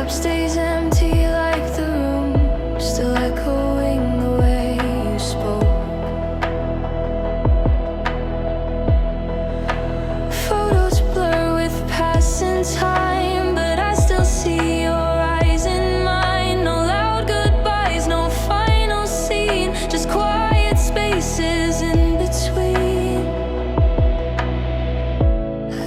cup stays empty like the room, still echoing the way you spoke. Photos blur with passing time, but I still see your eyes in mine. No loud goodbyes, no final scene, just quiet spaces in between.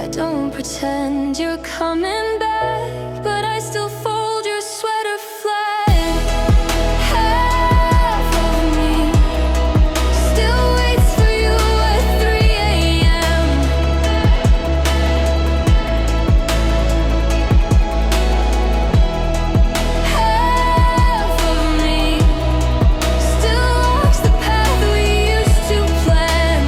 I don't pretend you're coming back, but I still fold your sweater flag. Half of me still waits for you at 3 a.m. Half of me still walks the path we used to plan.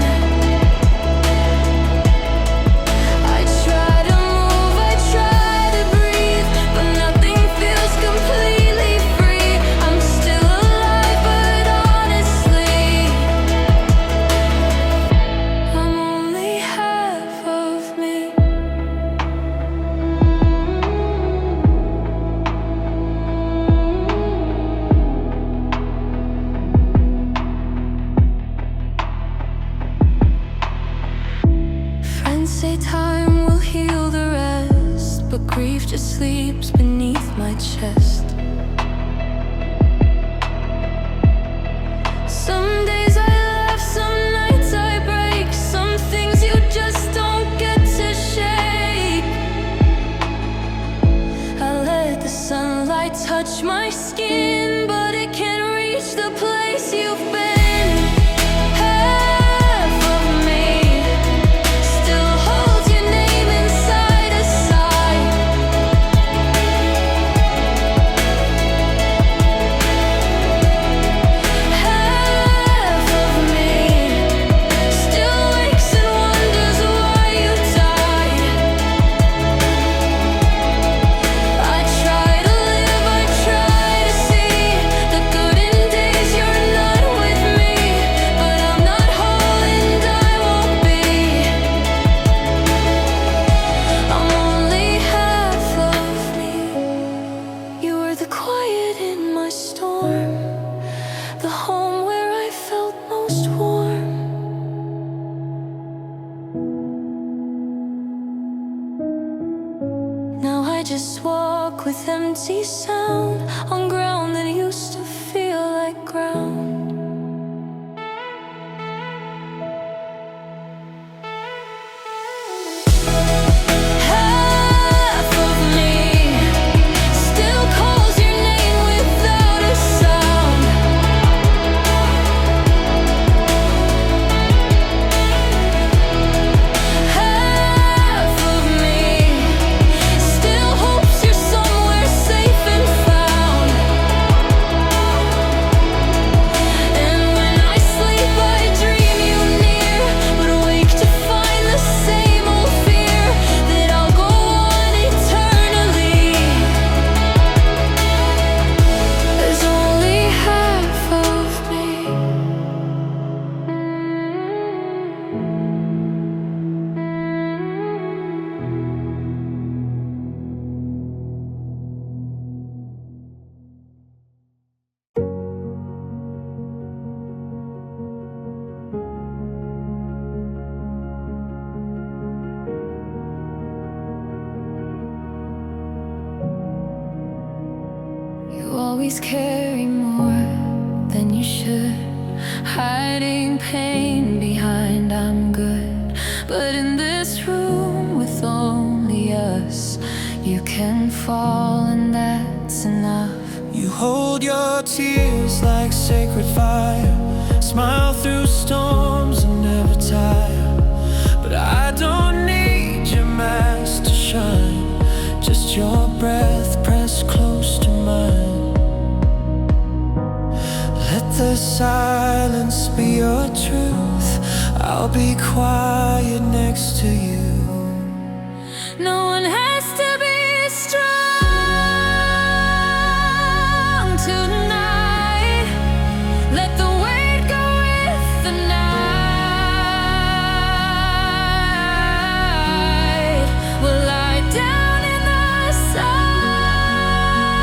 I try to move, I try to breathe, but nothing feels completely free. I'm still alive, but honestly, I'm only half of me. Friends say time will heal the rest, but grief just sleeps beneath my chest. Some days I laugh, some nights I break, some things you just don't get to shake. I let the sunlight touch my skin, but it can't reach the place you've been. Half of me still holds your name inside a sigh. Half of me still wakes and wonders why you died. I try to live, I try to see the good in days you're not with me, but I'm not whole and I won't be. I'm only half of me. You were the quiet in my storm, the home where I felt most warm. Now I just walk with empty sound on ground that used to feel like ground. Half of me still calls your name without a sound. Half of me still hopes you're somewhere safe and found. And when I sleep, I dream you near, but awake to find the same old fear that I'll go on eternally. There's only half of me. You always carry more than you should, hiding pain behind I'm good. But in this room with only us, you can fall and that's enough. You hold your tears like sacred fire, smile through storms and never tire. But I don't need your mask to shine, just your breath pressed close to mine. Let the silence be your truth, I'll be quiet next to you. No one has to be strong tonight. Let the weight go with the night. We'll lie down in the sun.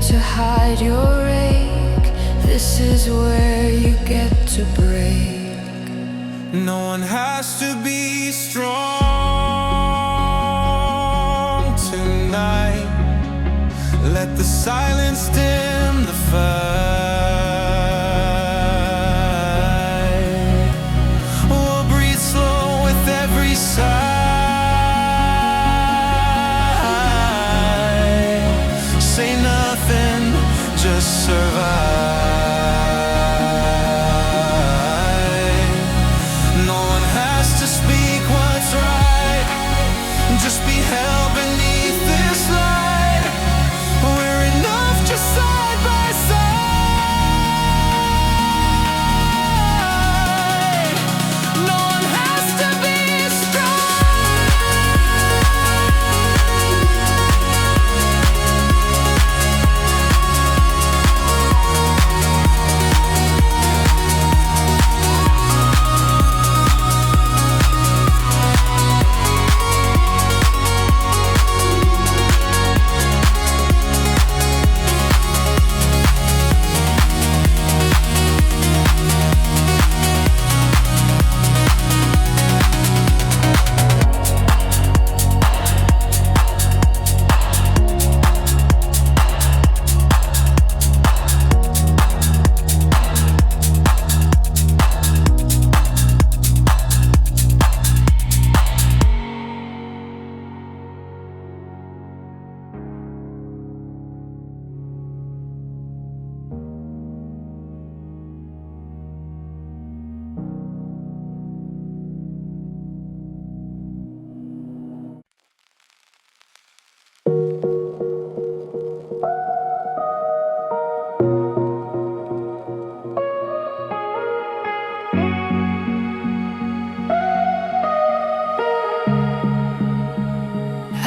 to hide your ache. This is where you get to break. No one has to be strong tonight. Let the silence dim the fight. We'll breathe slow with every sigh. Say nothing, just survive. Just be held beneath this light. We're enough just side by side. No one has to be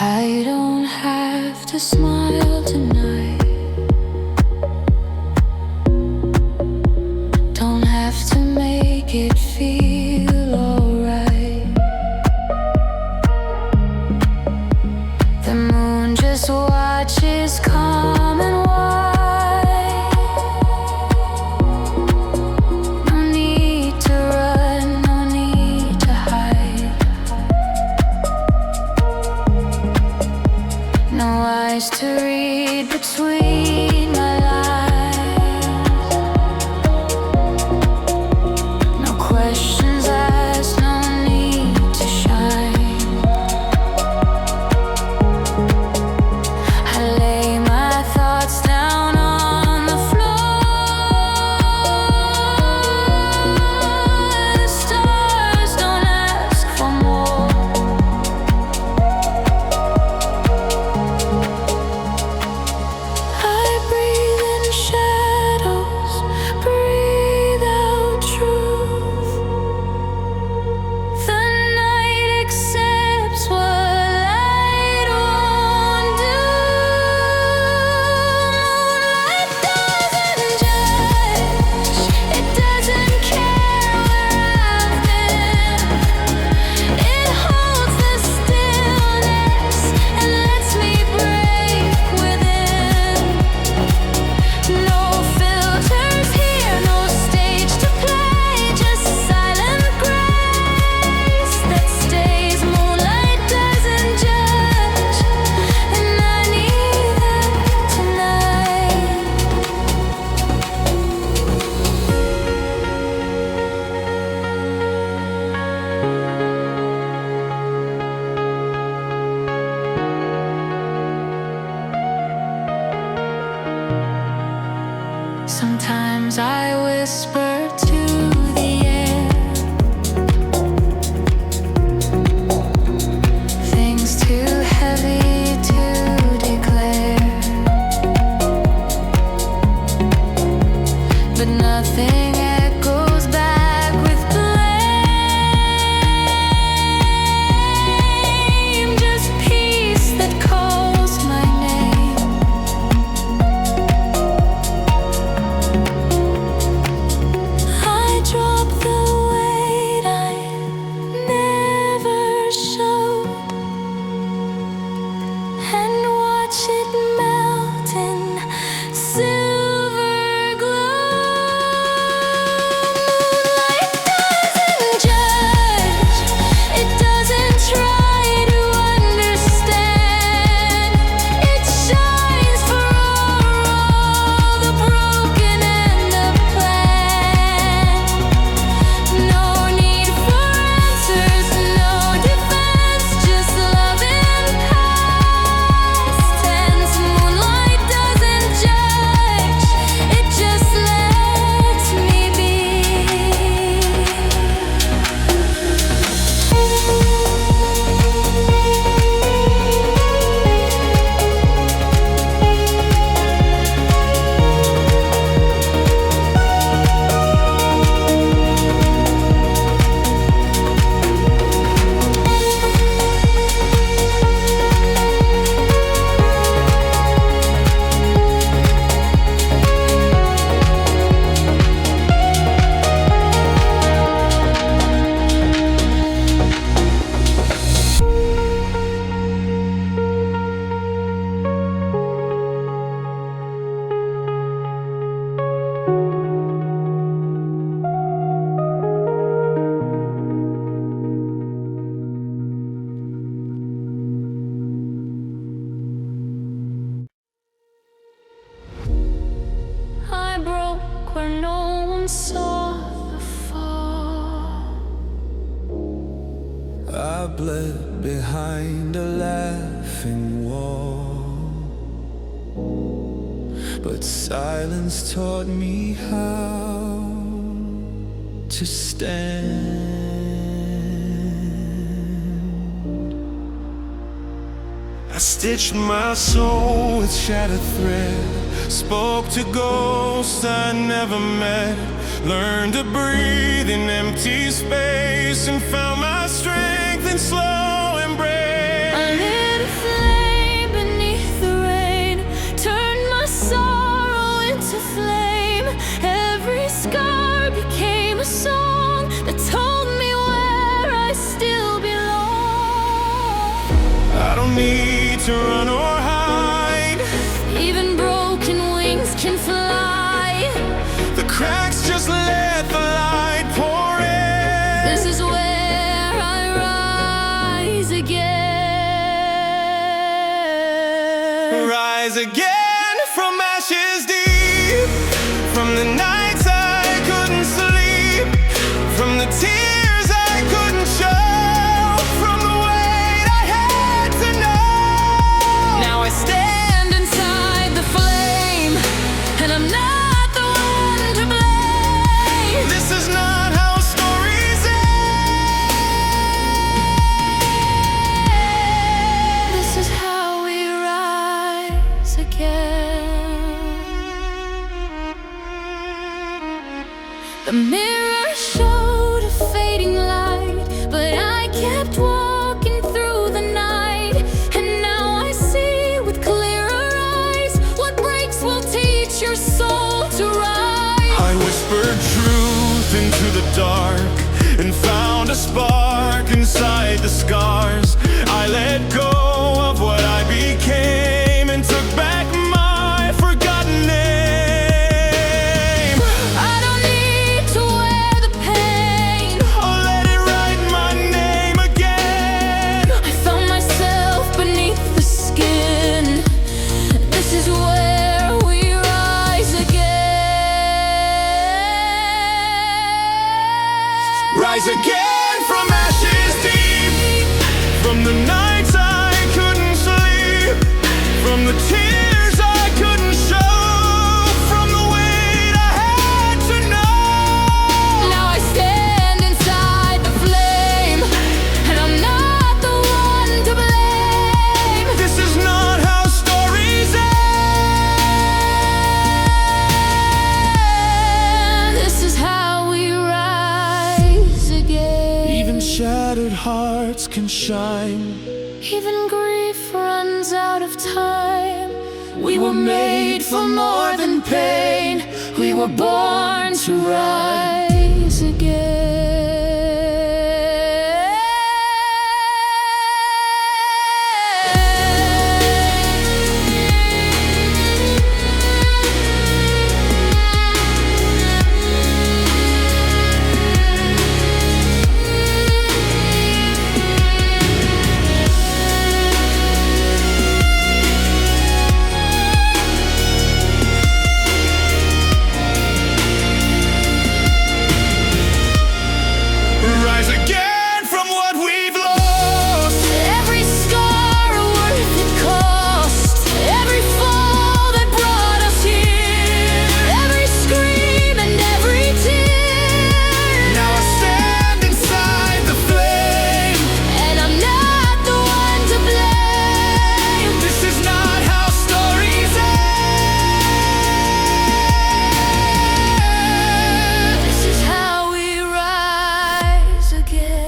I don't have to smile tonight. Don't have to make it feel alright. The moon just watches calm and white. No need to run, no need to hide. No eyes to read between my lines. No questions asked, no need to shine. I lay my thoughts down on the floor. The stars don't ask for more. I breathe in shadows, breathe out truth. The night accepts what light won't do. Moonlight doesn't judge, it doesn't care where I've been. It holds the stillness and lets me break within. No filters here, no stage to play, just silent grace that stays. Moonlight doesn't judge, and I need that tonight. Sometimes I whisper to the air things too heavy to declare, but nothing echoes back with blame. Just peace that calls my name. saw the fall. I bled behind a laughing wall, but silence taught me how to stand. I stitched my soul with shattered thread, spoke to ghosts I never met, learned to breathe in empty space, and found my strength in slow embrace. I lit a flame beneath the rain, turned my sorrow into flame. Every scar became a song that told me where I still belong. I don't need to run or hide, even broken wings can fly. the cracks just let the light pour in. This is where I rise again. Rise again from ashes deep, from the nights I couldn't sleep, from the tears I couldn't show, from the weight I had to know. Now I stand inside the flame, and I'm not the one to blame. This is not how stories end. This is how we rise again. The mirror showed a fading light, but I kept walking through the night. And now I see with clearer eyes, what breaks will teach your soul to rise. I whispered truth into the dark and found a spark inside the scars. I let go of what I became and took back my forgotten name. I don't need to wear the pain. I'll let it write my name again. I found myself beneath the skin. This is where we rise again. Rise again from ashes deep, from the nights I couldn't sleep, from the tears I couldn't show, from the weight I had to know. Now I stand inside the flame, and I'm not the one to blame. This is not how stories end. This is how we rise again. Even shattered hearts can shine. Even grief runs out of time. We were made for more than pain. We were born to rise Rise again from what we've lost. Every scar a worth it cost. Every fall that brought us here. Every scream and every tear. Now I stand inside the flame, And I'm not the one to blame. this is not how stories end. This is how we rise again.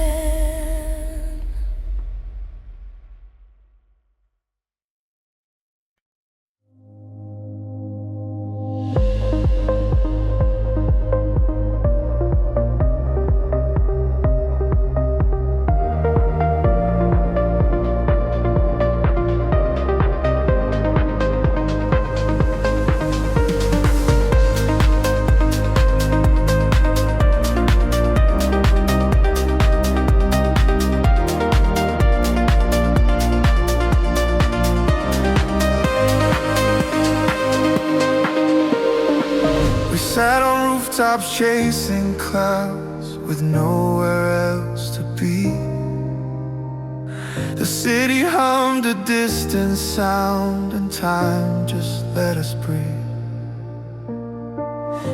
We sat on rooftops rooftops chasing clouds with nowhere else to be. The city hummed a distant sound, and time just let us breathe.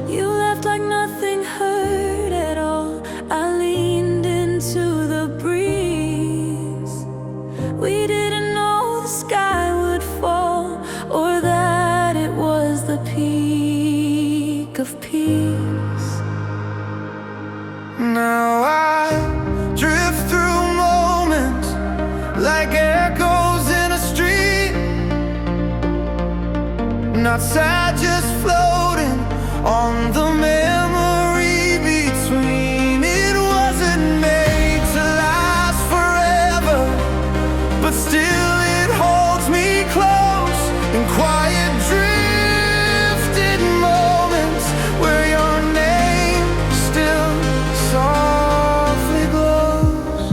You left like nothing hurt at all. I leaned into the breeze. We didn't know the sky would fall, or that it was the peak of peace. Now I drift through moments like echoes in a street. Not sad, just floating on the memory between. It wasn't made to last forever, but still it holds me close in quiet drifted moments where your name still softly glows.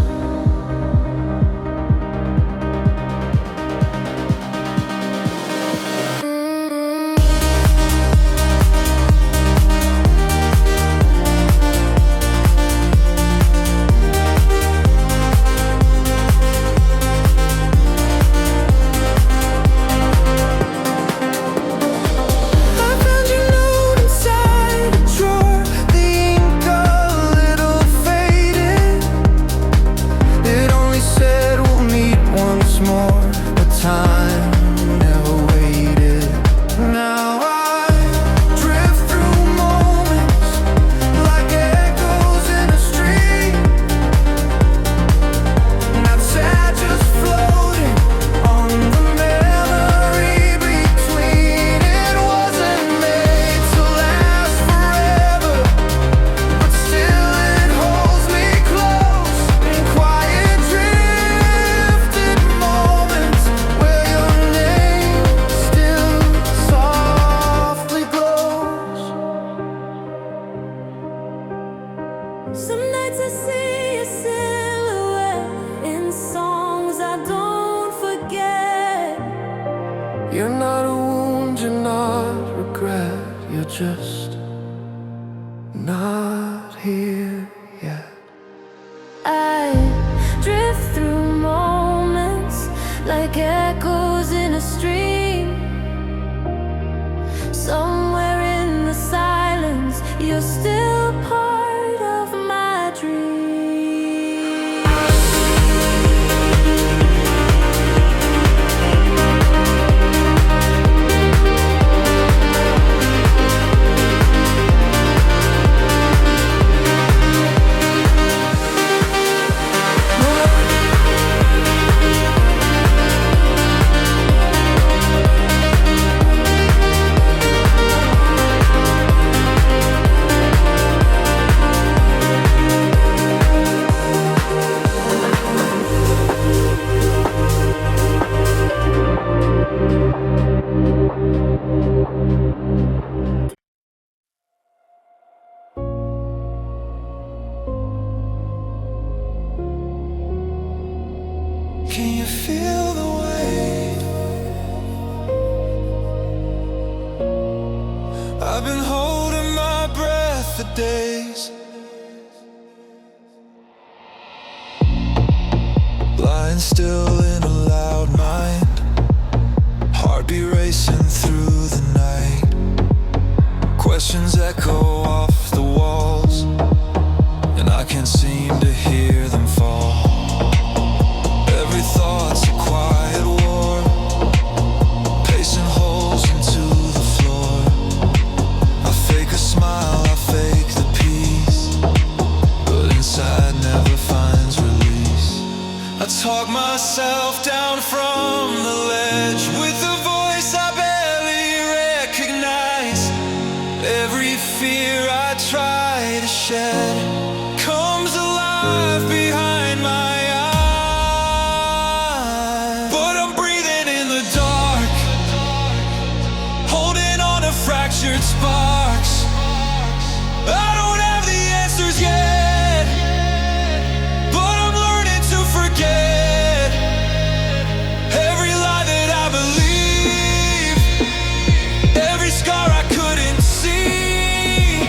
Some nights I see a silhouette in songs I don't forget. You're not a wound, you're not regret, you're just not here yet. I drift through moments like echoes in a stream. Somewhere in the silence, you're still part of my dream. Can you feel the weight? I've been holding my breath for days, lying still in a loud mind, heartbeat racing through the night. Questions echo off the walls, and I can't seem to hear them fall. Every thought's a quiet war, pacing holes into the floor. I fake a smile, I fake the peace, but inside never finds release. I talk myself down from the ledge with a voice I barely recognize. Every fear I try to shed comes alive behind my eyes. But I'm breathing in the dark, holding on to fractured sparks. I don't have the answers yet, but I'm learning to forget every lie that I believe, every scar I couldn't see.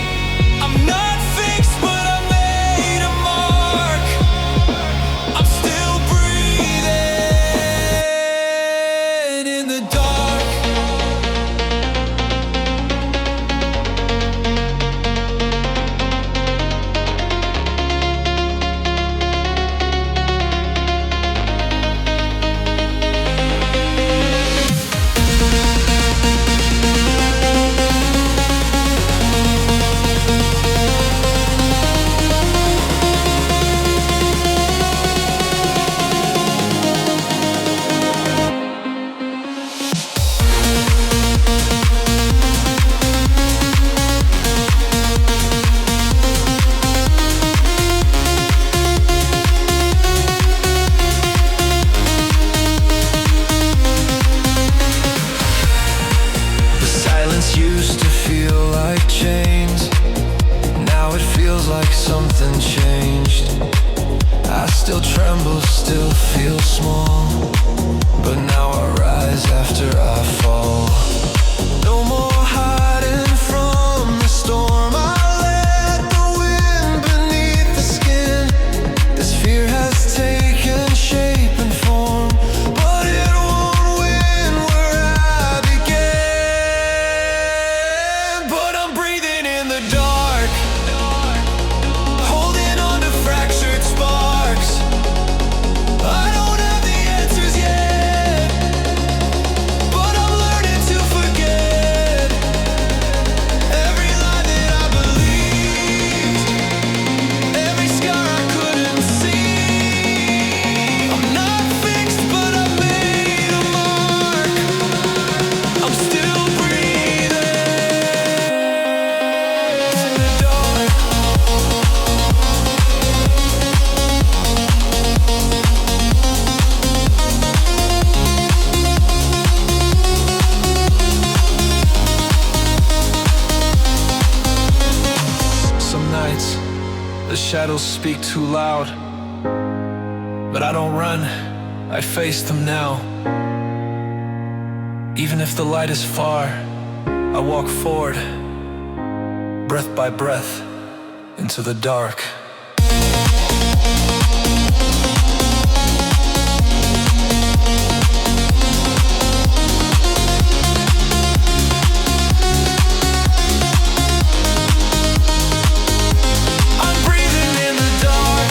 used to feel like chains. Now it feels like something changed. I still tremble, still feel small, but now I rise after I fall. No more hiding from the storm. I let the wind beneath the skin. This fear has taken shape and form, but it won't win where I began. But I'm breathing in the dark, holding on to fractured sparks. I don't have the answers yet, but I'm learning to forget every lie that I believed, every scar I couldn't see. I'm not fixed, but I made a mark. I'm still breathing in the dark. Some nights, the shadows speak too loud, but I don't run, I face them now. Even if the light is far, I walk forward, breath by breath, into the dark. I'm breathing in the dark,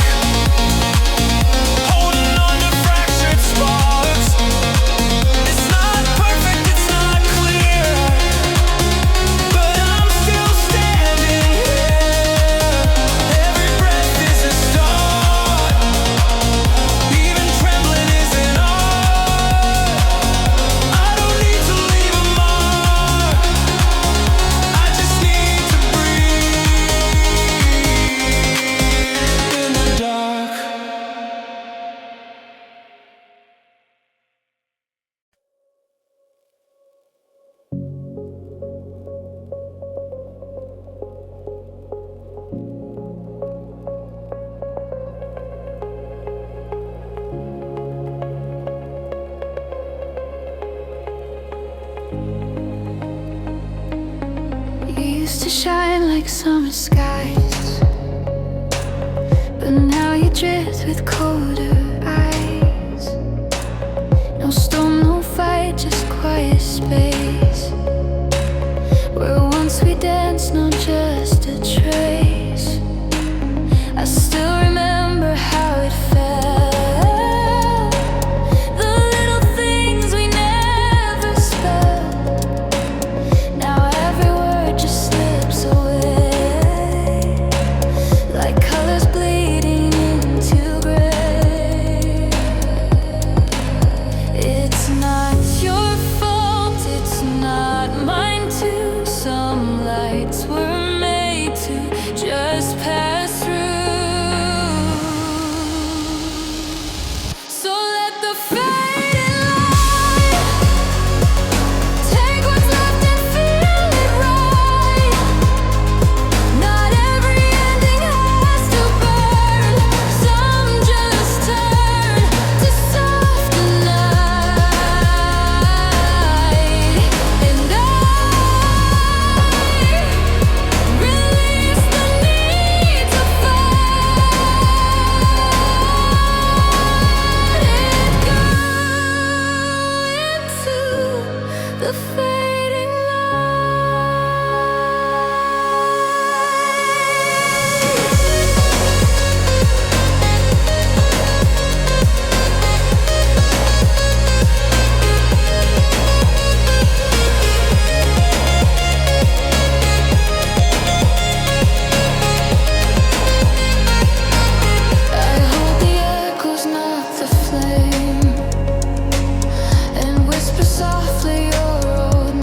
holding on to fractured sparks. It's not perfect, it's not clear, but I'm still standing here. Every breath is a start, even trembling is an art. I don't need to leave a mark, I just need to breathe in the dark. You used to shine like summer skies, but now you drift with colder eyes. No storm, no fight, just quiet space. Where once we danced, not just a trace. I still remember how it felt, the little things we never spelled. Now every word just slips away, like colors bleeding into gray. It's not your fault, it's not mine too. Some lights were made to just pass through. So let the fading light take what's left and feel it right. Not every ending has to burn. Some just turn to soft night. And I release the need to fight it. Go into the fading I hold the echoes, not the flame, and whisper softly your old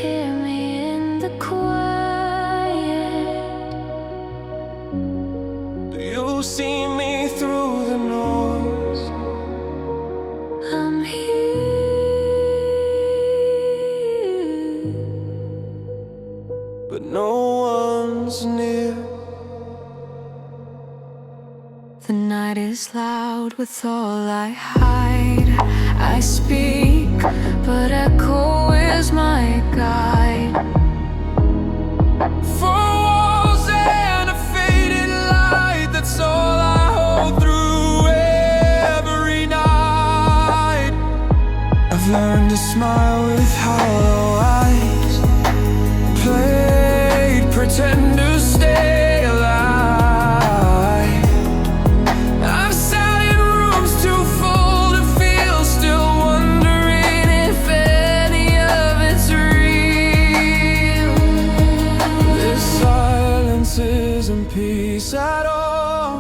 hear me in the quiet. Do you see me through the noise? I'm here, But no one's near. the night is loud with all I hide. I speak, but echo is my guide. Four walls and a faded light, that's all I hold through every night. I've learned to smile with hollow eyes, played pretend to stay alive. I've sat in rooms too full to feel, still wondering if any of it's real. This silence isn't peace at all.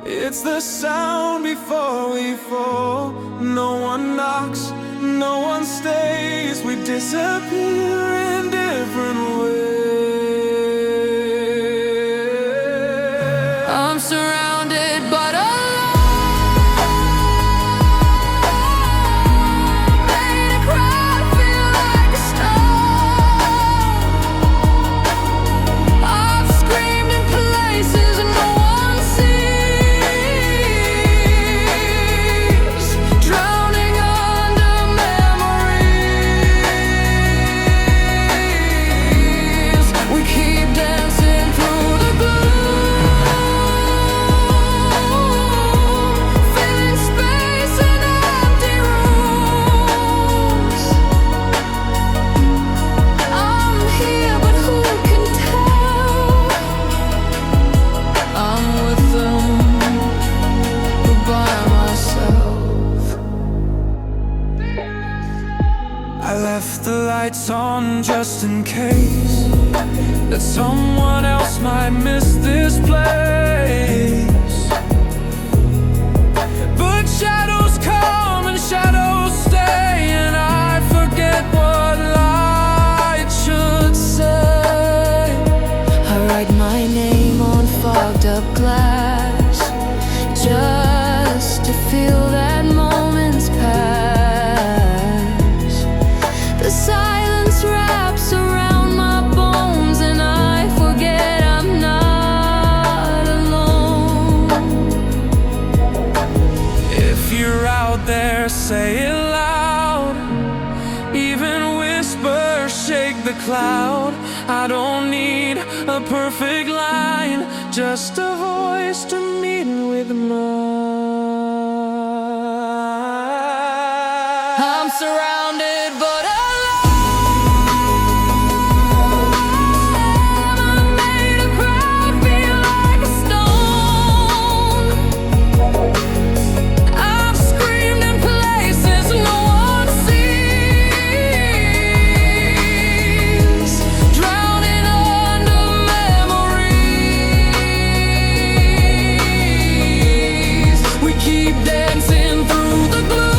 It's the sound before we fall. No one knocks, no one stays. We disappear in different ways. I'm surrounded but alone. Made a crowd feel like a stone. I've screamed in places no one sees, drowning under memories. We keep dancing through the gloom, filling space in empty rooms. I'm here, but who can tell? I'm with them, but by myself. I left the lights on just in case that someone else might miss this place. But shadows come and shadows stay, and I forget what light should say. I write my name on fogged up glass, just to feel that moment's pass. The silence wraps around my bones, and I forget I'm not alone. If you're out there, say it loud. Even whispers shake the cloud. I don't need a perfect line, just a voice to meet with mine. I'm surrounded but alone. I made a crowd feel like a stone. I've screamed in places no one sees, drowning under memories. We keep dancing through the gloom,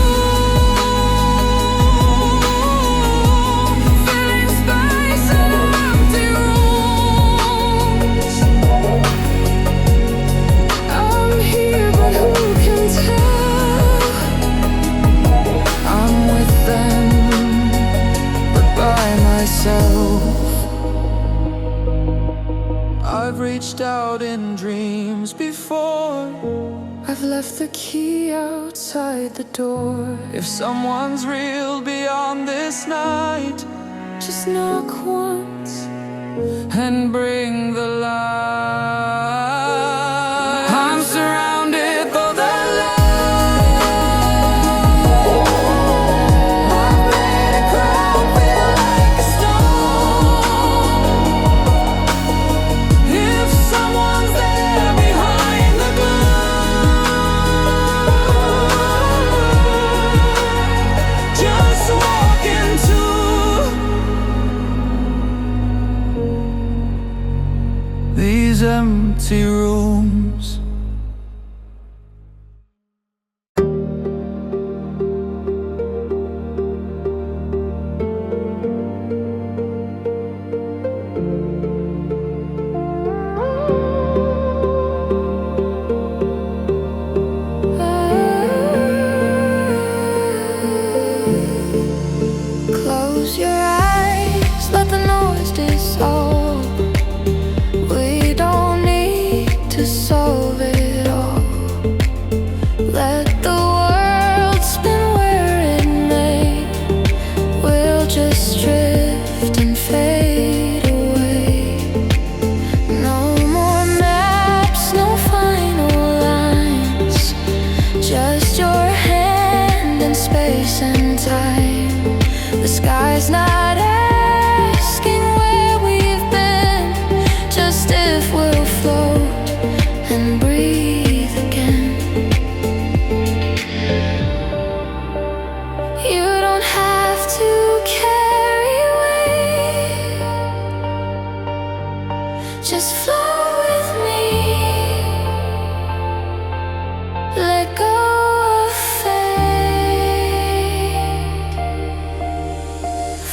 filling space in empty rooms. I'm here, but who can tell? I'm with them, but by myself. I've reached out in dreams before. I've left the key outside the door. If someone's real beyond this night, Just knock once. and bring the light. I'm surrounded for the light. I've made a crowd feel like a stone. If someone's there behind the gloom, just walk into these empty rooms. Just flow with me. Let go of fate.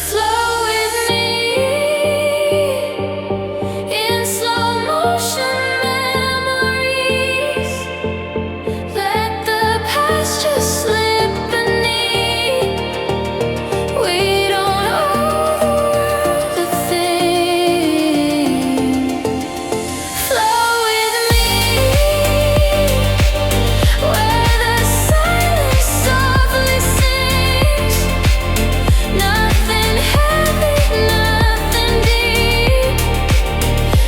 Flow with me in slow motion memories. Let the past just slip beneath. We don't owe the world a thing. Flow with me where the silence softly sings. Nothing heavy, nothing deep.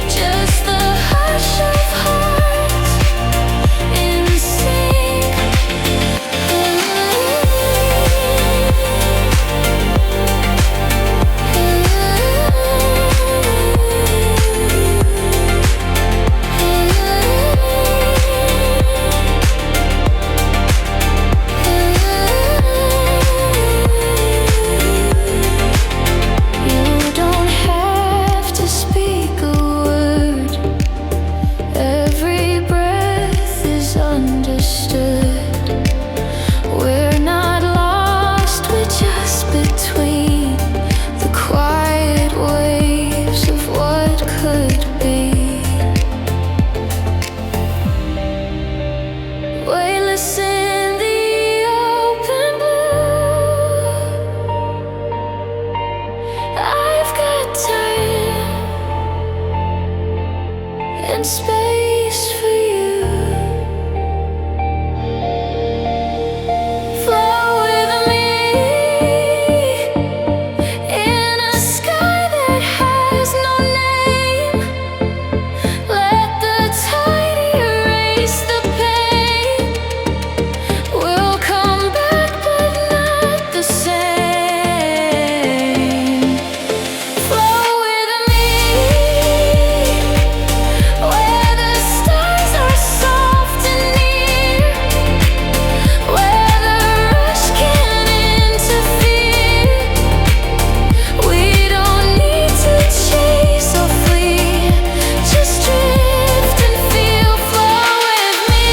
Just the hush of hearts in sync. You don't have to speak a word. Every breath is understood. We're not lost, we're just between the quiet waves of what could be. Weightless in the open blue. I've got time and space for you. Flow with me in a sky that has no name. Let the tide erase the pain. We'll come back, but not the same. Flow with me where the stars are soft and near. Where the rush can't interfere. We don't need to chase or flee. Just drift and feel. Flow with me.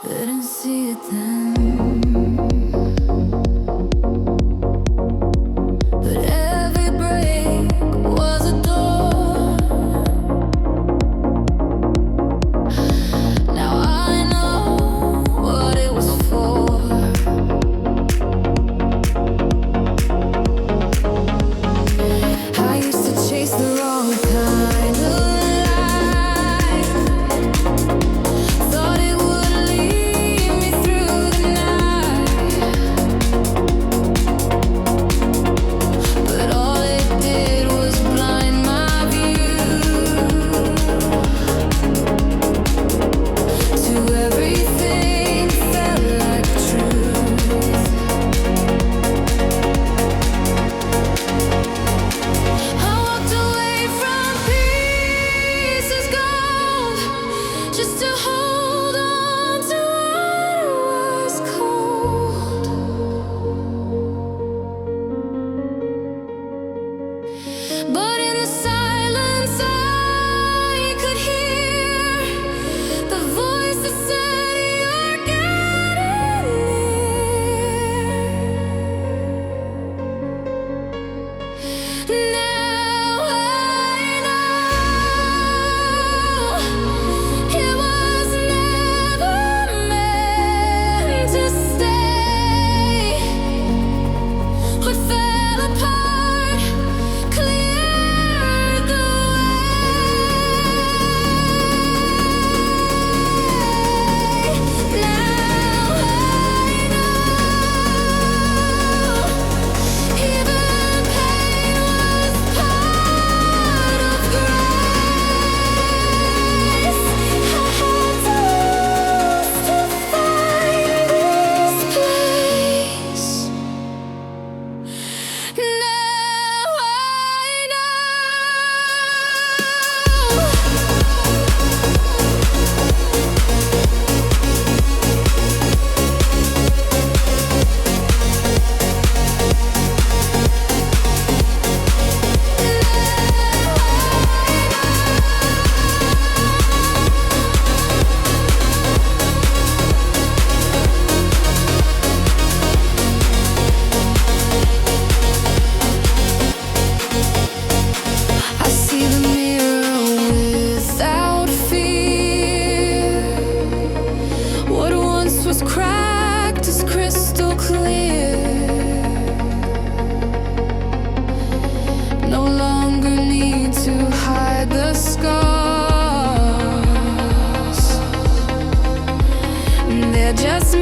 Didn't see it then, but every break was a door. Now I know what it was for. I used to chase the wrong kind of life. Thought it would lead me through the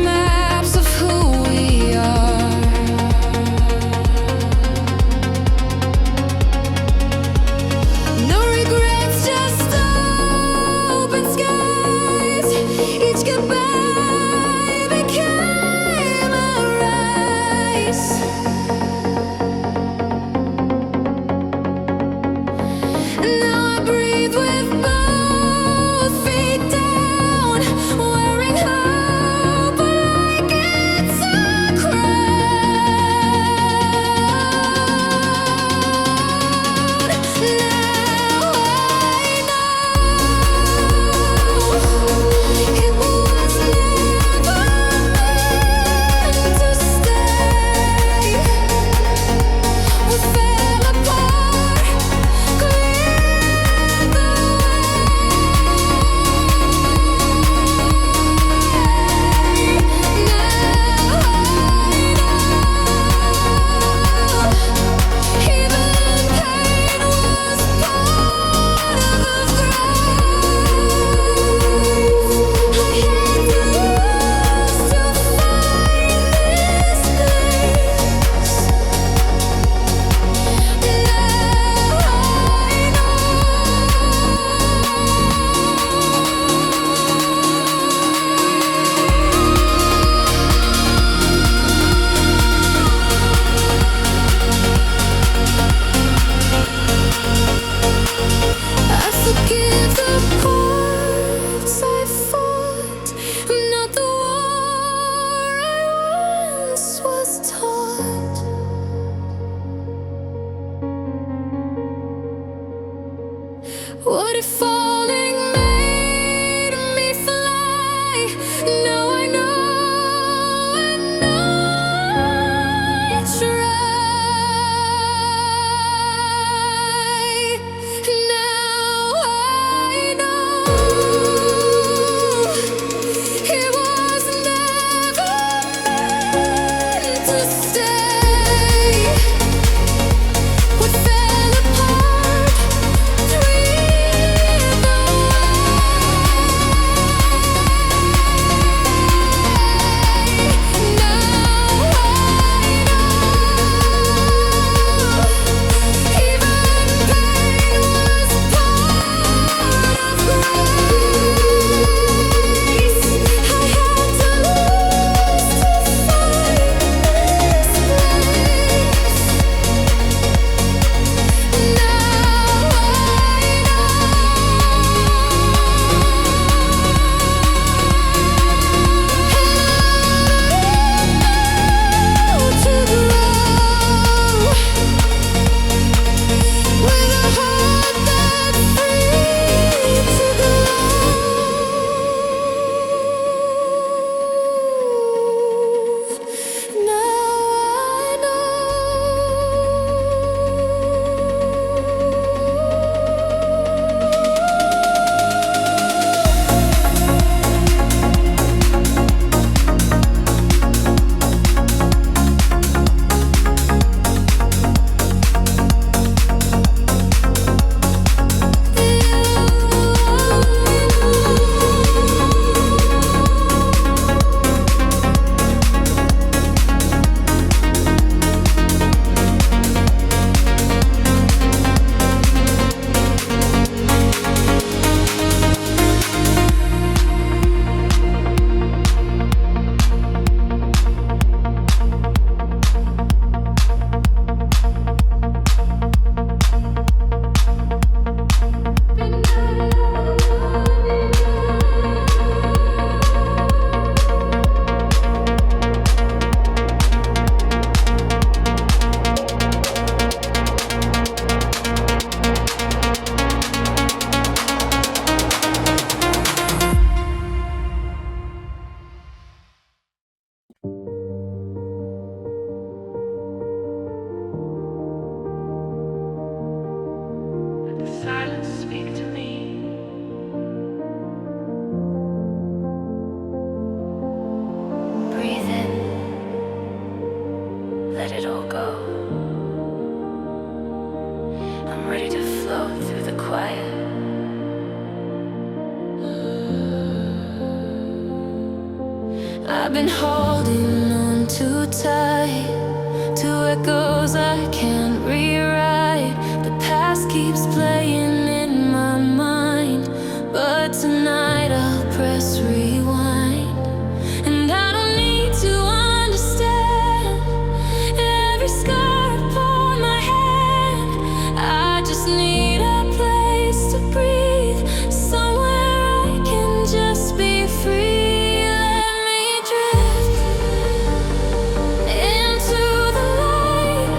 maps of who we are. No regrets, just open skies. Each goodbye became a rise. Now I breathe with both feet down, wearing hope like it's a crown. Now I know it was never meant to stay. We fell apart, cleared the I forgive the parts I fought, not the war I once was taught. What if falling made me fly? Now I know I try. Now I know it was never meant to stay. What fell apart, dreamed been holding on too tight to echoes I can't rewrite. The past keeps playing in my mind, but tonight I'll press rewind. And I don't need to understand every scar upon my hand. I just need a place to breathe, somewhere I can just be free. Let me drift into the light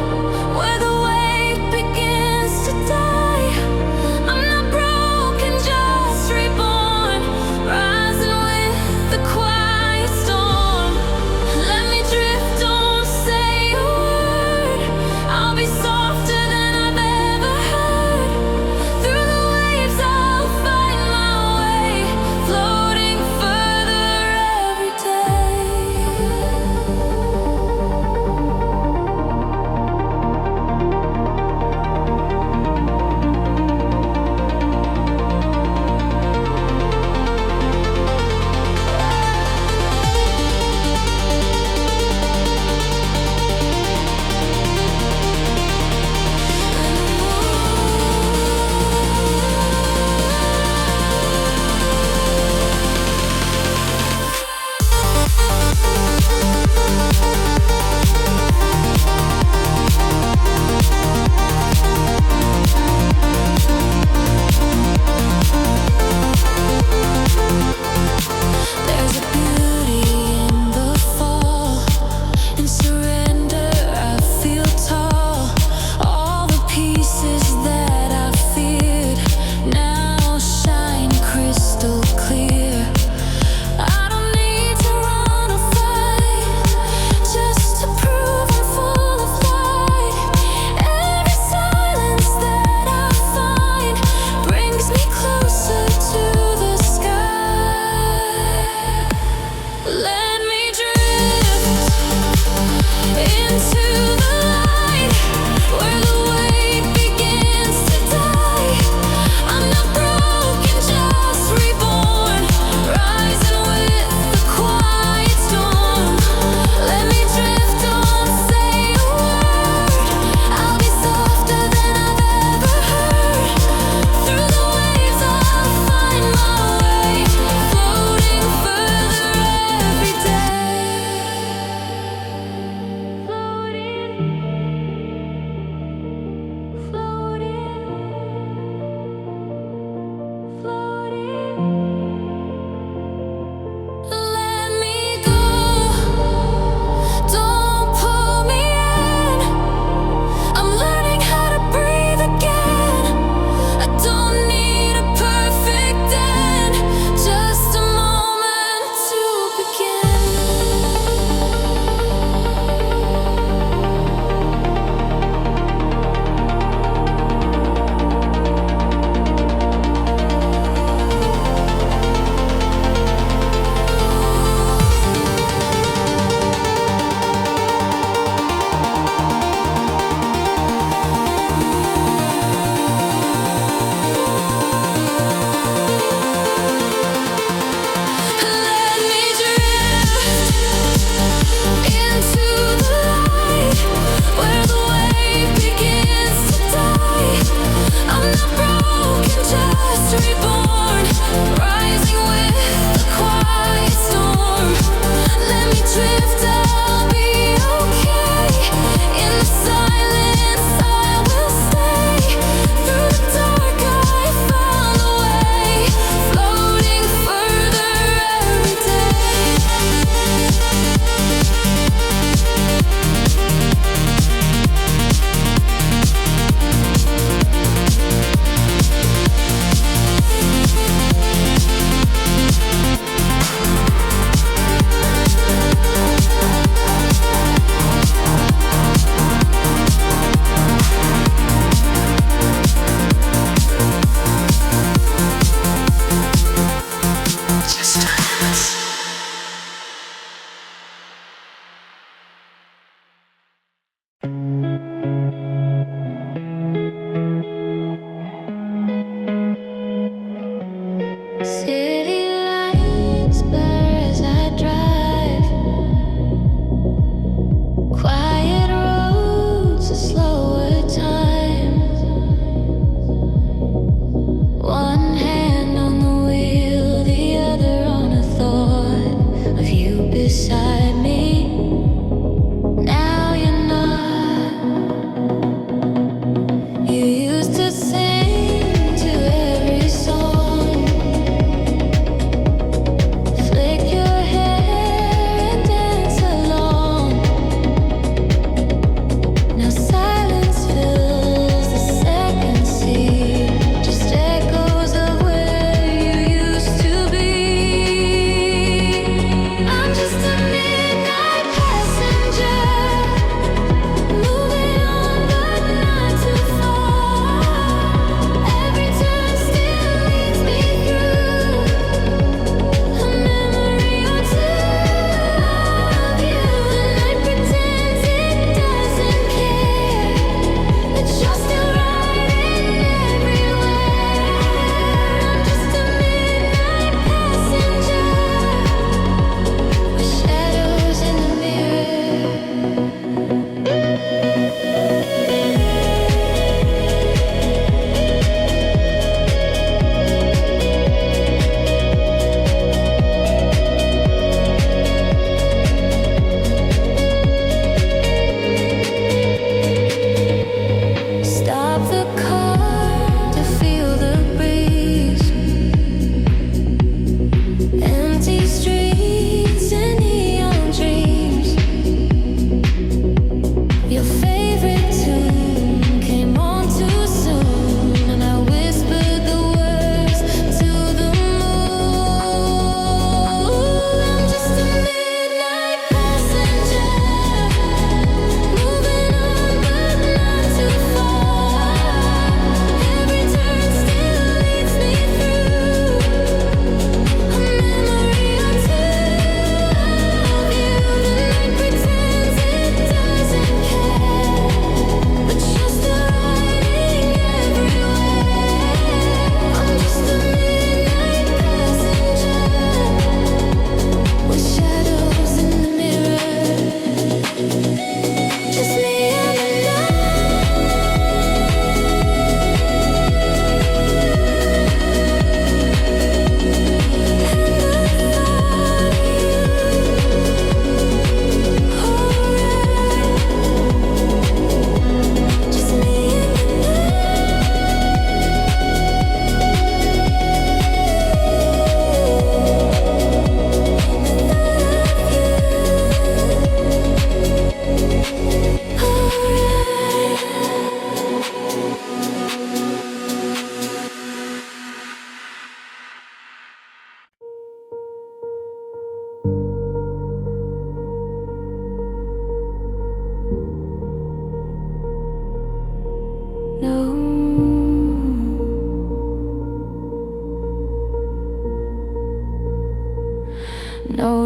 where the wave begins to die.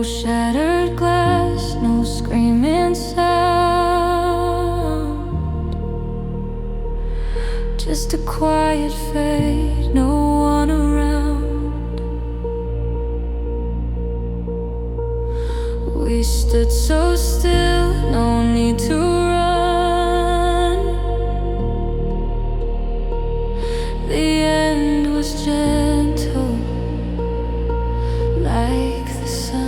No shattered glass, no screaming sound. Just a quiet fade, no one around. We stood so still, no need to run. The end was gentle, like the sun.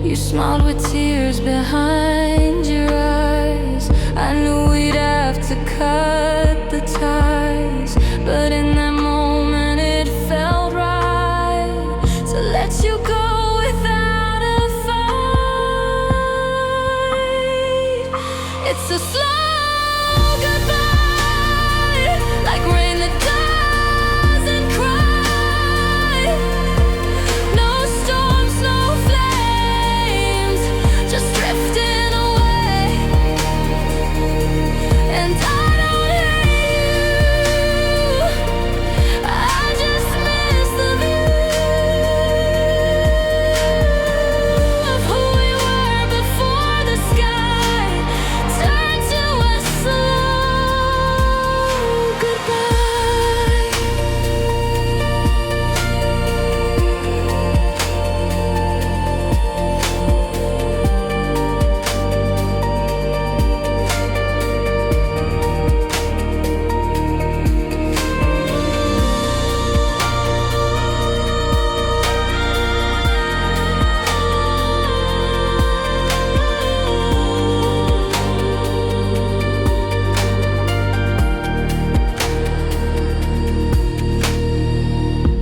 You smiled with tears behind your eyes. I knew we'd have to cut the ties, but in that moment it felt right to let you go without a fight. It's a slow goodbye, like rain that doesn't cry. No storms, no flames, just drifting away. And I don't hate you, I just miss the view of who we were before the sky turned to a slow goodbye.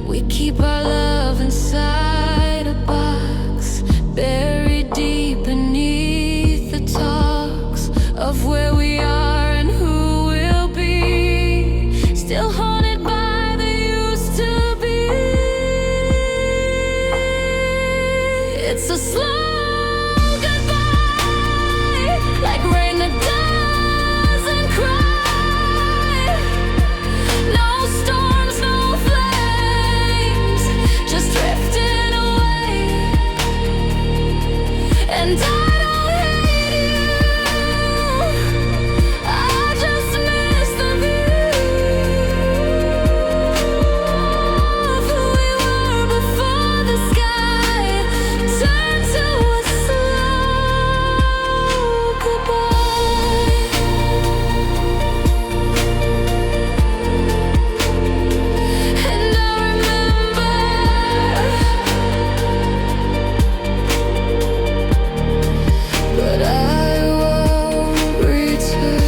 We keep our love inside a box, buried deep beneath the talks of where we are and who we'll be. Still haunted by the used to be. It's a slow goodbye, like rain that doesn't cry. No storms, no flames, just drifting away. And I don't hate you, I just miss the view of who we were before the sky turned to a slow goodbye. And I remember, but I won't return.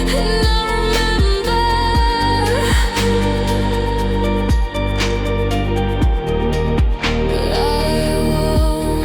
And I remember, but I won't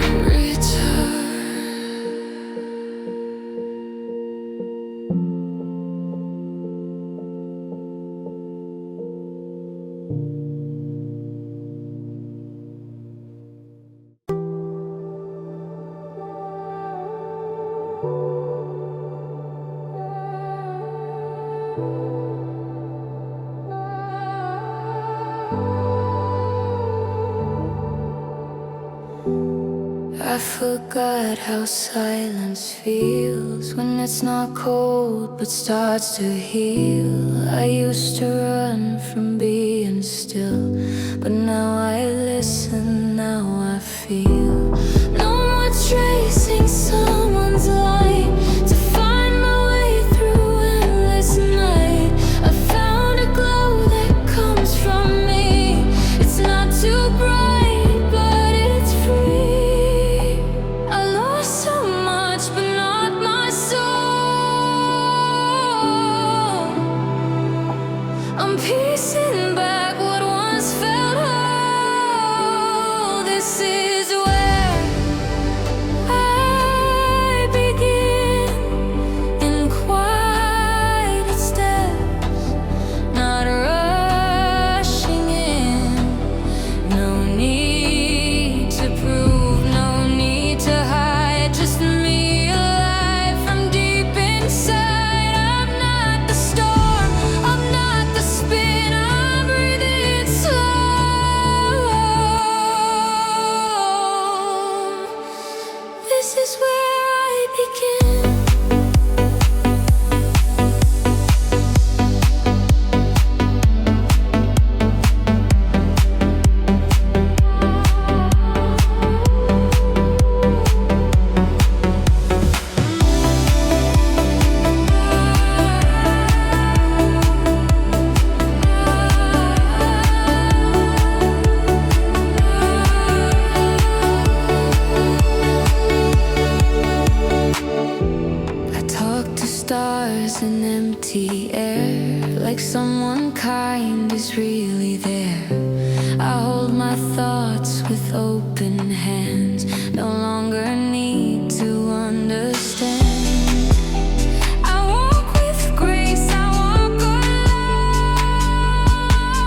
I forgot how silence feels when it's not cold but starts to heal. I used to run from being still, but now I listen, now I feel. No more tracing someone's light to find my way through endless night. I found a glow that comes from me. It's not too bright, but it's free. I lost so much, but not my soul. I'm piecing back what once felt whole. there. I hold my thoughts with open hands, no longer need to understand. I walk with grace, I walk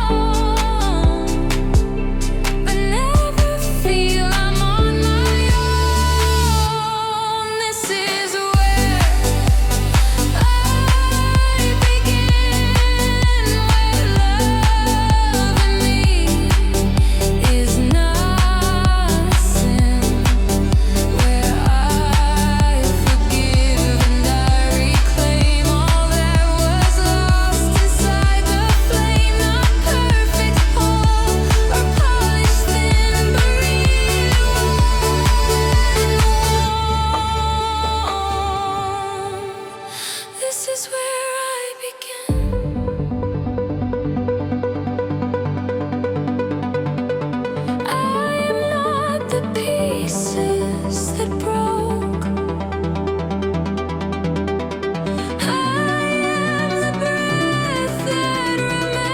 alone, but never feel I'm on my own. This is where I begin, where love in me is not sin, where I forgive and I reclaim all that was lost inside the flame. Not perfect, whole, or polished thin, but real warm. This is where I begin. I am not the pieces that broke. I am the breath that remains.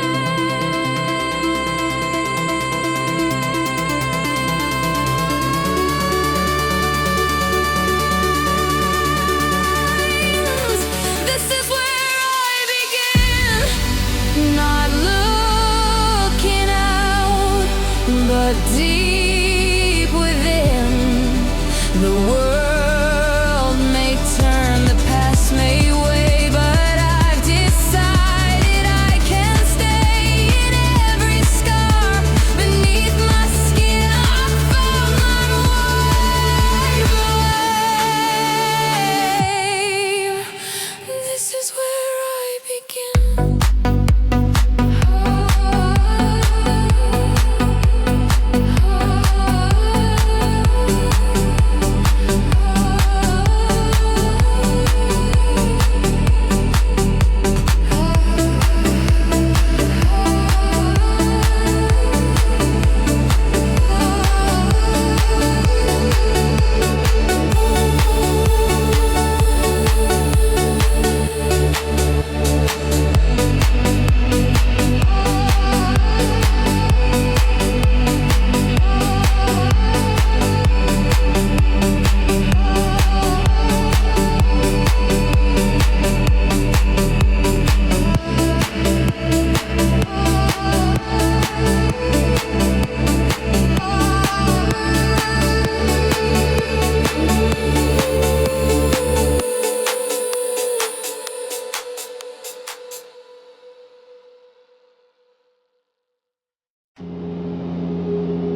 This is where I begin. Not looking out, but deep within. The world may turn, the past may weigh, but I've decided I can stay in every scar. Beneath my skin, I found my way. This is where I begin.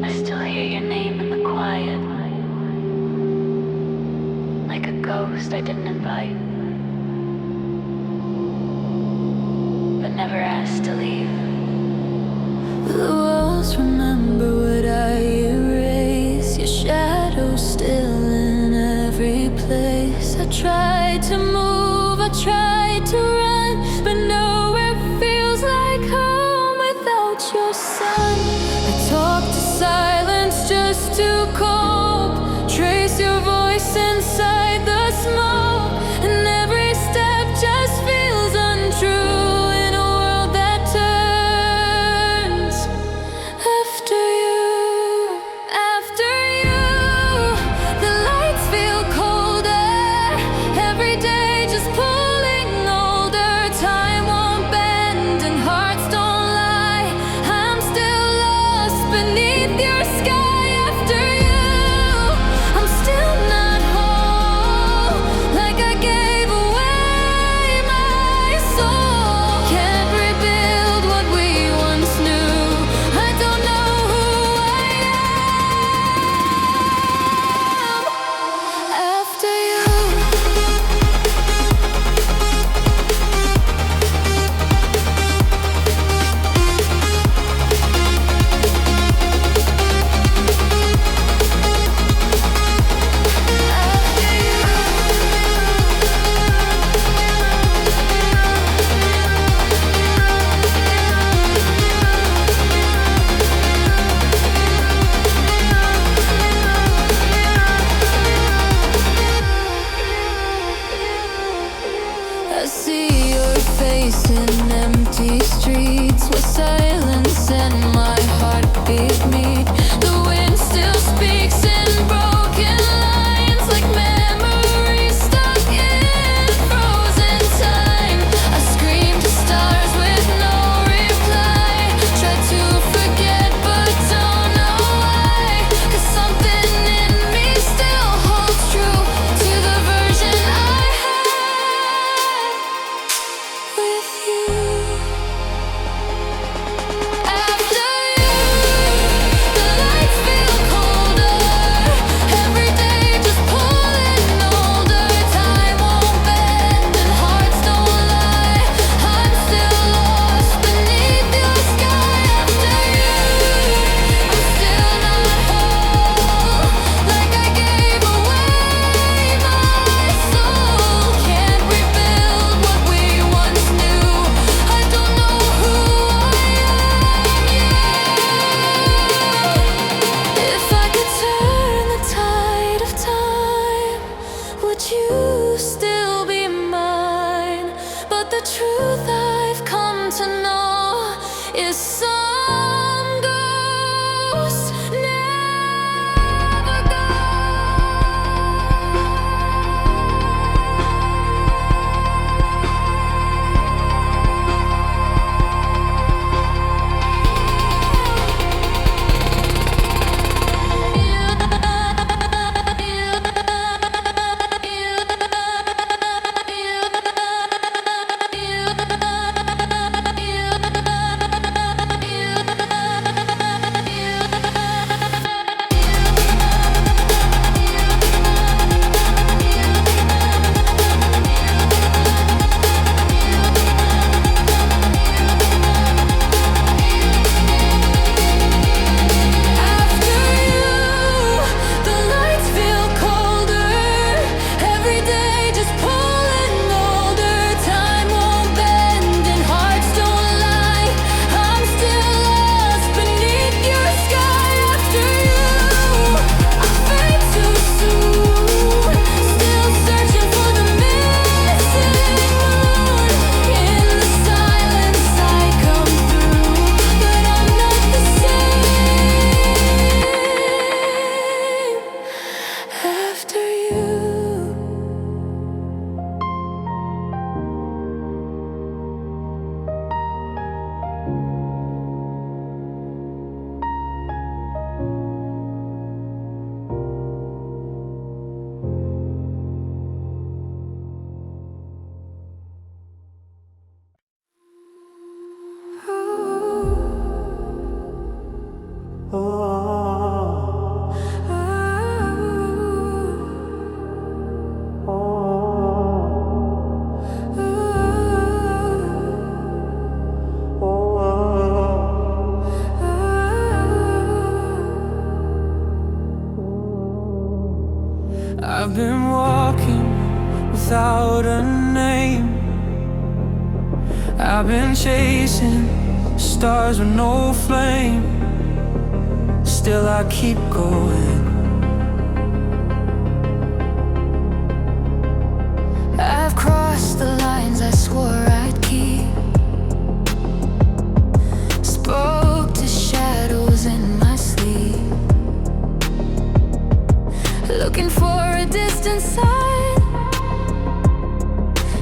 I still hear your name in the quiet, like a ghost I didn't invite, but never asked to leave. The walls remember what I erase, your shadow still in every place. I tried to move, I tried to run, but nowhere feels like home without your sun. I talk to silence just to cope, trace your voice inside the smoke, and every step just feels untrue in a world that turns after without a name. I've been chasing stars with no flame. Still I keep going. I've crossed the lines I swore I'd keep. Spoke to shadows in my sleep, looking for a distant sign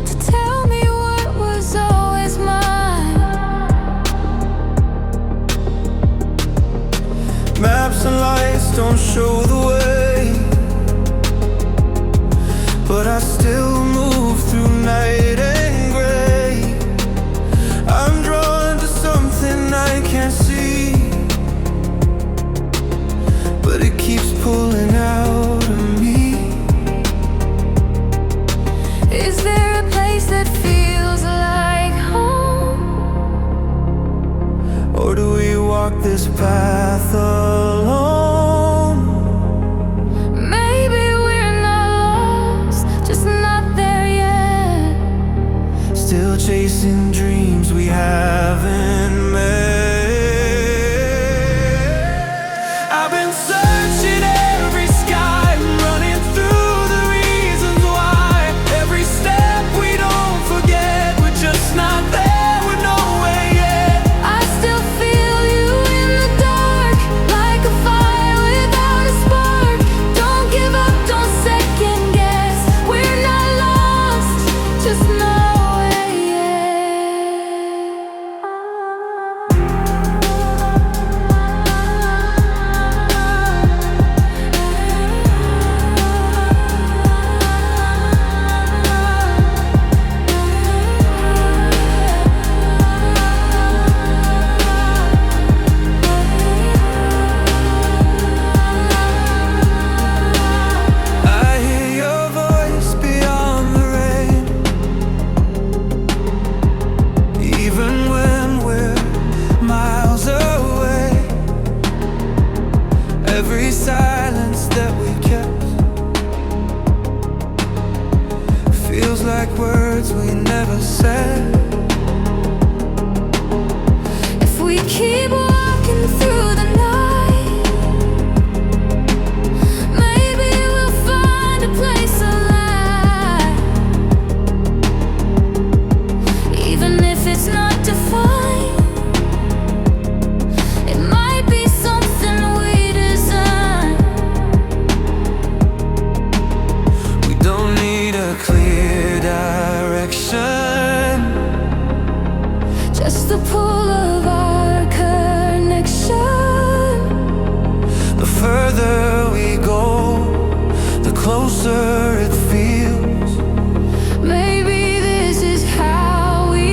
to tell me what was always mine. Maps and lights don't show the way, but I still move through night and gray. I'm drawn to something I can't see, but it keeps pulling out of me. Is there a place that feels like home? Or do we walk this path alone? Maybe we're not lost, just not there yet. Still chasing dreams we haven't met. I've been searching every sky, running through the reasons why. Every step we don't forget, we're just not there, we're nowhere yet. I still feel you in the dark, like a fire without a spark. Don't give up, don't second guess. We're not lost, just nowhere yet. I hear your voice beyond the rain, even when we're miles away. Every silence that we kept feels like words we never said. If we keep walking through the night, maybe we'll find a place alive. Even if it's not defined, it might be something we design. We don't need a clear direction, Just the pull of our connection. the further we go, the closer it feels. Maybe this is how we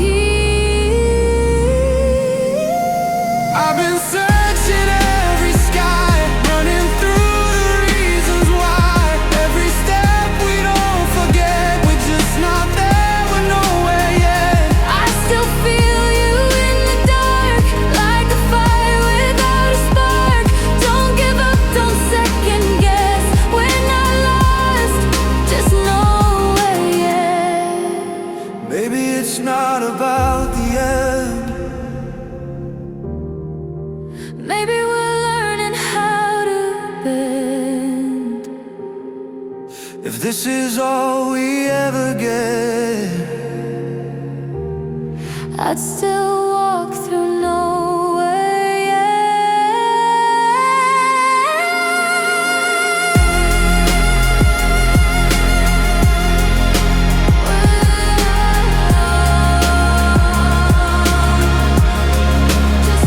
heal. I've been searching every sky, running through the reasons why. Every step we don't forget, we're just not there, we're nowhere yet. I still feel you in the dark, like a fire without a spark. Don't give up, don't second guess. We're not lost, just nowhere yet. Maybe it's not about the end. Maybe we're learning how to bend. If this is all we ever get, I'd still walk through nowhere yet. Just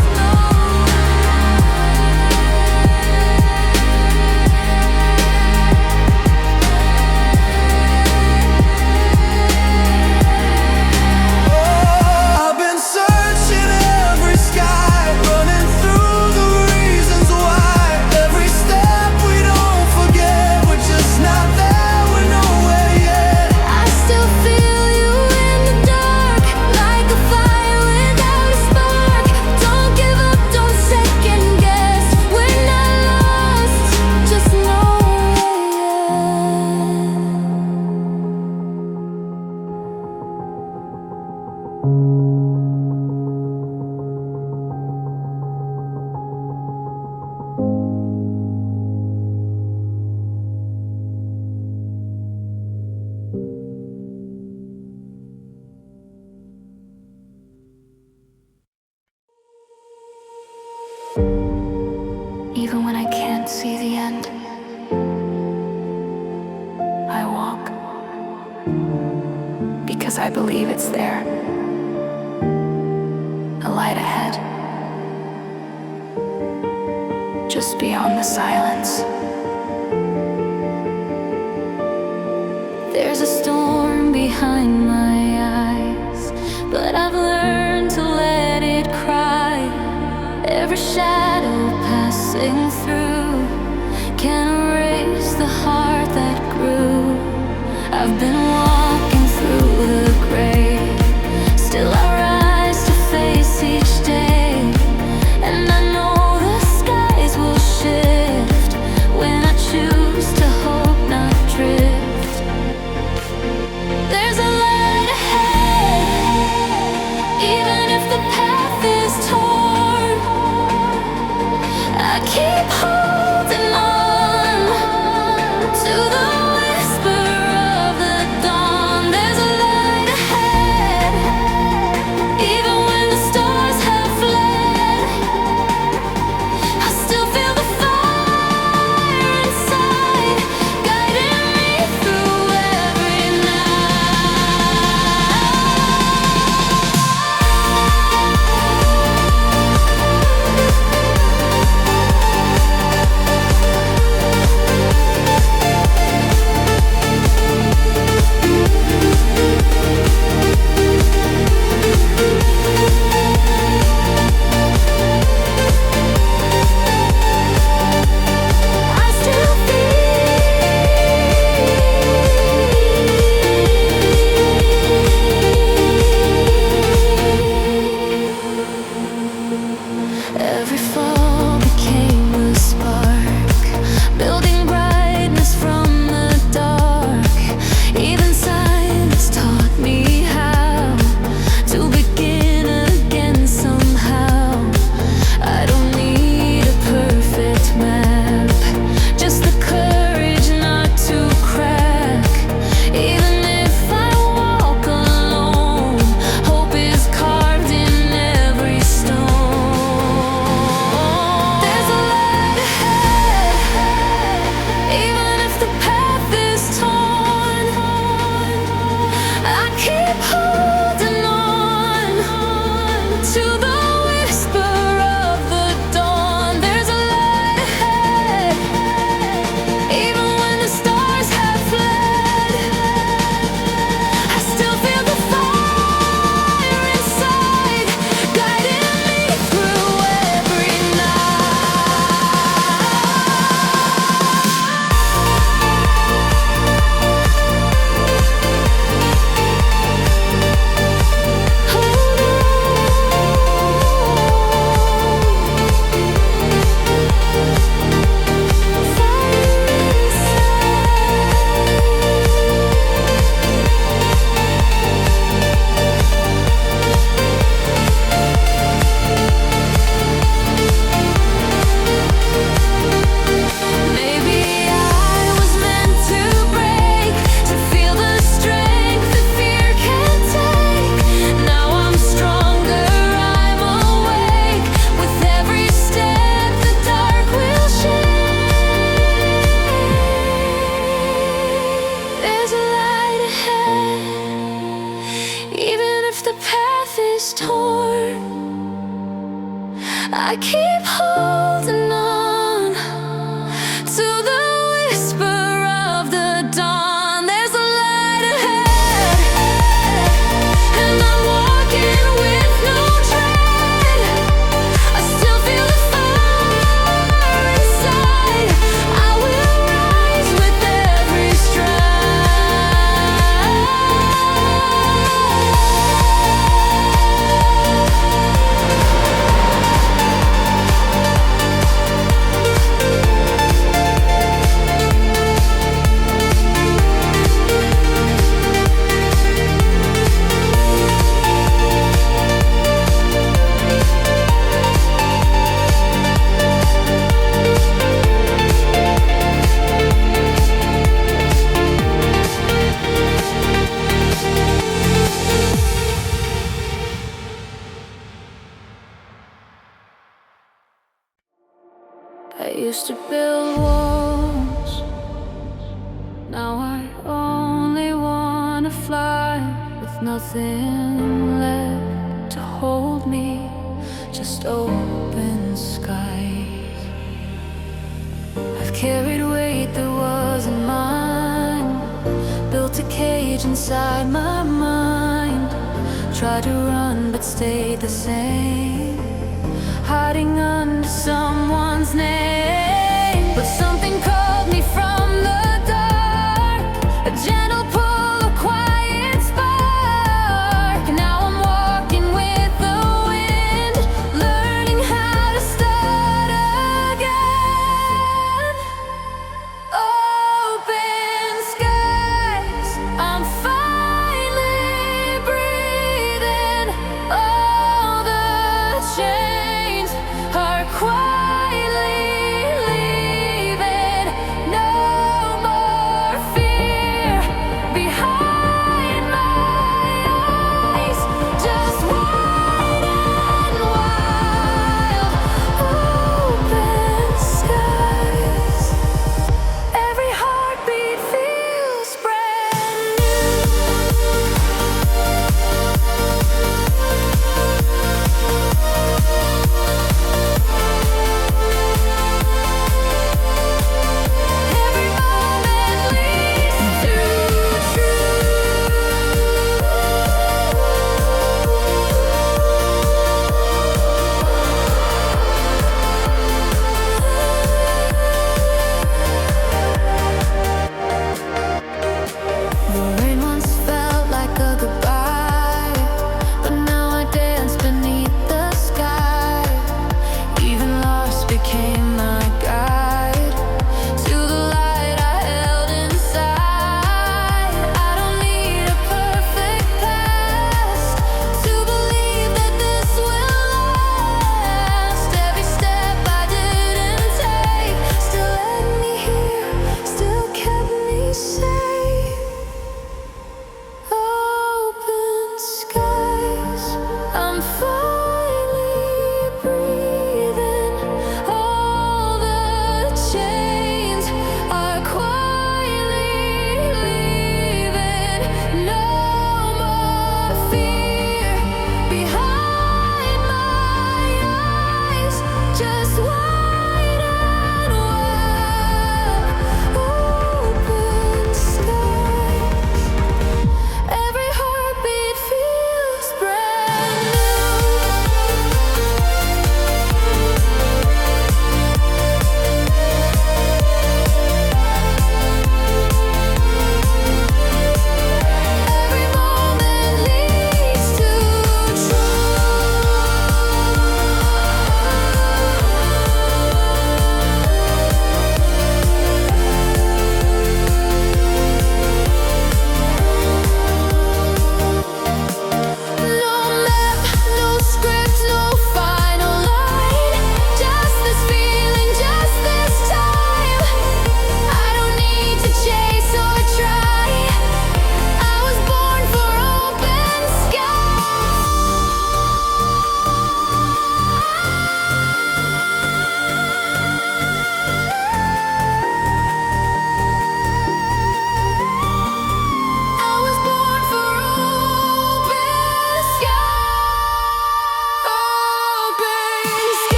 I've been searching because I believe it's there. A light ahead, just beyond the silence. There's a storm behind my eyes, but I've learned to let it cry. Every shadow passing through can erase the heart that grew. I've been walking through the gray, still I rise to face each day. And I know the skies will shift when I choose to hope, not drift. There's a light ahead, even if the path is torn. I keep holding on to the whisper of the dawn. There's a light ahead, even when the stars have fled. I still feel the fire inside, guiding me through every I still every fall became a spark, building brightness from the dark. Even silence taught me how to begin again somehow. I don't need a perfect map, just the courage not to crack. Even if I walk alone, hope is carved in every stone. There's a light ahead, even if the path is torn. I keep holding on to the whisper of the dawn. There's a light ahead, even when the stars have fled. I still feel the fire inside, guiding me through every Maybe I was meant to break, to feel the strength that fear can take. Now I'm stronger, I'm awake. With every step the dark will shake. There's a light ahead, even if the path is torn. I keep holding on to the whisper of the dawn. There's a light ahead, and I'm walking with no dread. I still feel the fire inside. I will rise with every I used to build walls, now I only wanna fly with nothing left to hold me, just open skies. I've carried weight that wasn't mine, built a cage inside my mind, tried to run but stayed the same, hiding under someone's name. But something called me from the dark, a gentle pull, a quiet spark. Now I'm walking with the wind, learning how to start again. Open skies, I'm finally breathing. All the chains are quiet.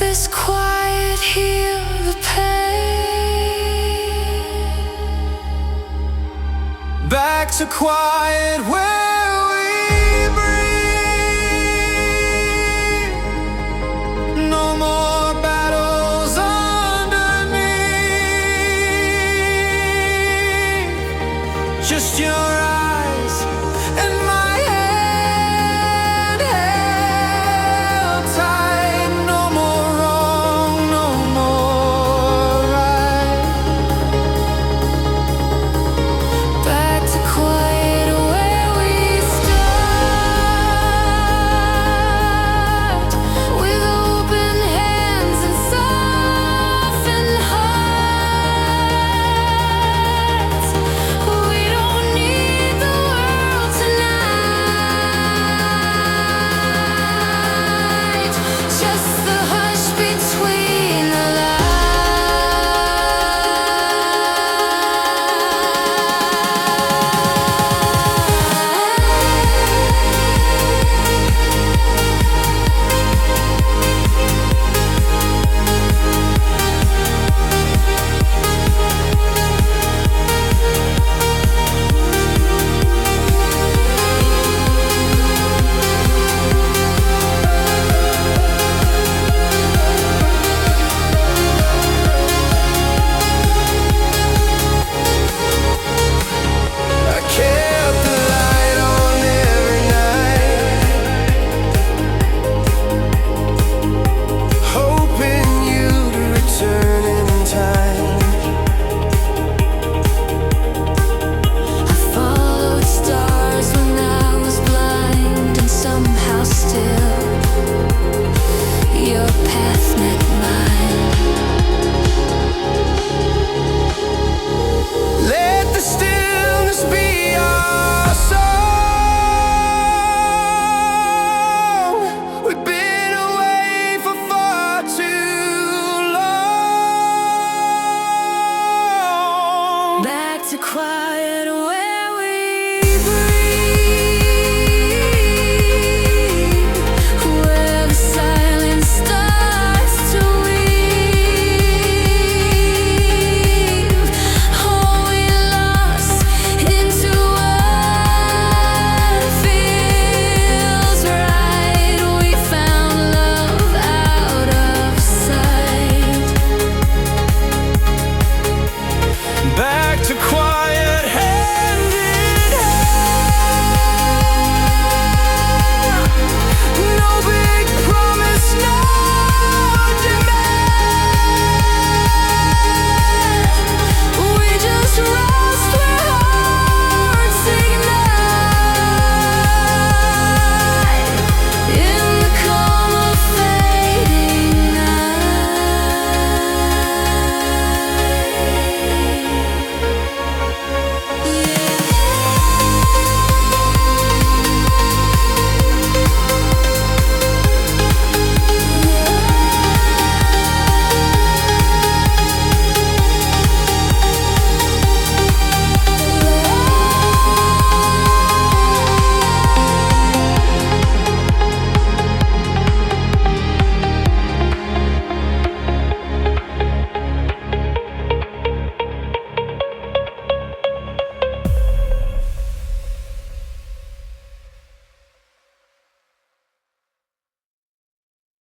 this quiet heal the pain. Back to quiet where